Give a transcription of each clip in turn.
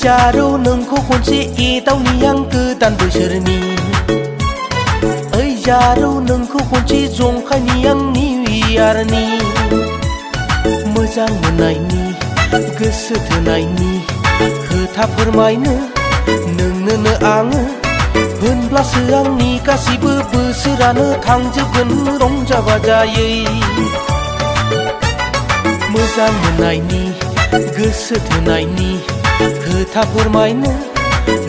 जारौ नोंखौ खनसे एदावनि आं गोदान बोसोरनि ओइ जारौ नोंखौ खनसे जंखायनि आं निउ इयारनि मोजां मोननायनि गोसो थोनायनि खोथा फोरमायनो नोंनोनो आङो होनब्लासो आंनि गासिबो बोसोरानो थांजोबगोन रंजा बाजायै मोजां मोननायनि गोसो थोनायनि खोथा फोरमायनो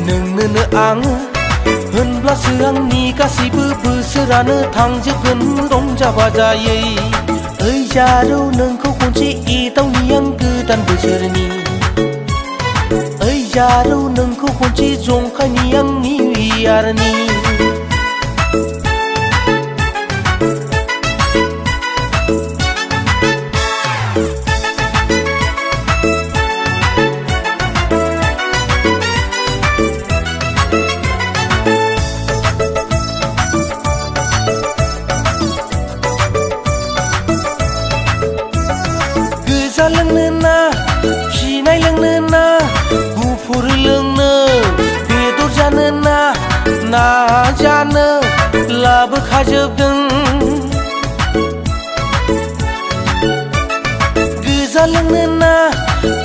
नोंनोनो आङो होनब्लासो आंनि गासिबो बोसोरानो थांजोबगोन रंजा बाजायै ओइ जारौ नोंखौ खनसे एदावनि आं गोदान बोसोरनि ओइ जारौ नोंखौ खनसे जंखायनि आं निउ इयारनि गोजा लोंनो ना फिनाय लोंनो ना गुफुर लोंनो बेदर जानो ना ना जानो लाबोखाजोबदों गोजा लोंनो ना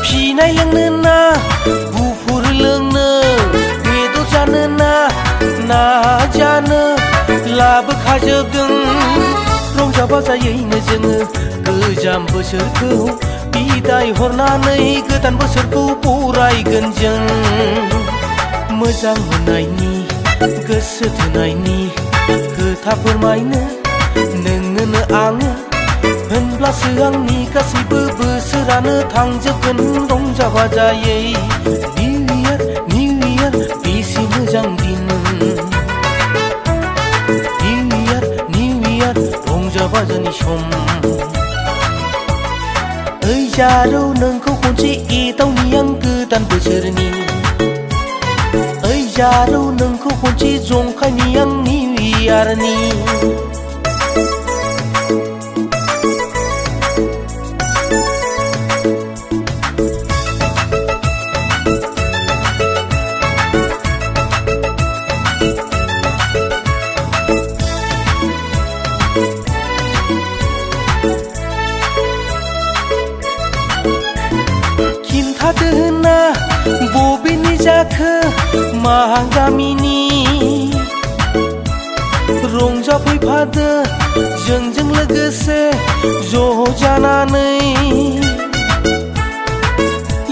फिनाय लोंनो ना गुफुर लोंनो बेदर जानो ना ना जानो लाबोखाजोबदों रंजा बाजायैनो जोङो गोजाम बोसोरखौ बिदाय हरनानै गोदान बोसोरखौ बरायगोन जों मोजां मोननायनि गोसो थोनायनि खोथा फोरमायनो नोंनोनो आङो होनब्लासो आंनि गासिबो बोसोरानो थांजोबगोन रंजा बाजायै निउ इयार बेसे मोजां दिन निउ इयार रंजा बाजानि सम ओइ जारौ नोंखौ खनसे एदावनि आं गोदान बोसोरनि ओइ जारौ नोंखौ खनसे जंखायनि आं निउ इयारनि खिन्थादो ना बबेनि जाखो मा गामिनि रंजाफैफादो जोंजों लोगोसे ज' जानानै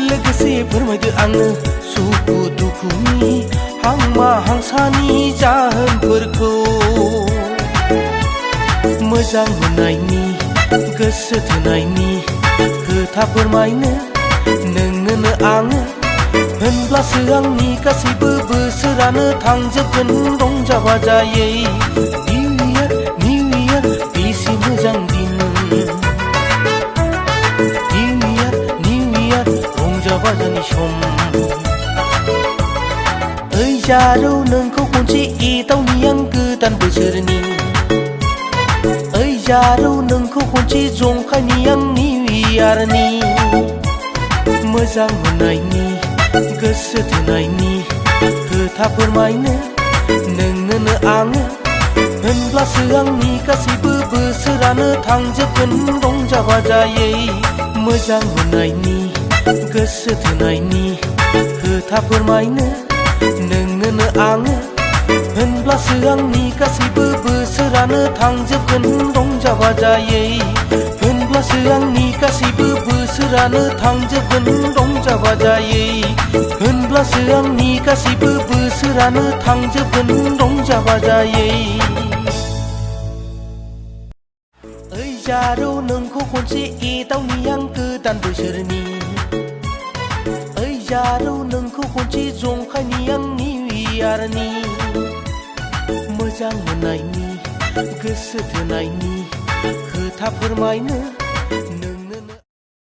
लोगोसे फोरमायदो आंनो सुखु दुखुनि हांमा हांसानि जाहोनफोरखौ मोजां मोननायनि गोसो थोनायनि खोथा फोरमायनो नोंनोनो आङो होनब्लासो आंनि गासिबो बोसोरानो थांजोबगोन रंजा बाजायै निउ इयार बेसे मोजां दिन निउ इयार रंजा बाजानि सम ओइ जारौ नोंखौ खनसे एदावनि आं गोदान बोसोरनि ओइ जारौ नोंखौ खनसे जंखायनि आं निउ इयारनि मोजां मोननायनि गोसो थोनायनि खोथा फोरमायनो नोंनोनो आङो होनब्लासो आंनि गासिबो बोसोरानो थांजोबगोन रंजा बाजायै मोजां मोननायनि गोसो थोनायनि खोथा फोरमायनो नोंनोनो आङो होनब्लासो आंनि गासिबो बोसोरानो थांजोबगोन रंजा बाजायै होनब्लासो आंनि गासिबो बोसोरानो थांजोबगोन रंजा बाजायै होनब्लासो आंनि गासिबो बोसोरानो थांजोबगोन रंजा बाजायै ओइ जारौ नोंखौ खनसे एदावनि आं गोदान बोसोरनि ओइ जारौ नोंखौ खनसे जंखायनि आं निउ इयारनि मोजां मोननायनि गोसो थोनायनि खोथा फोरमायनो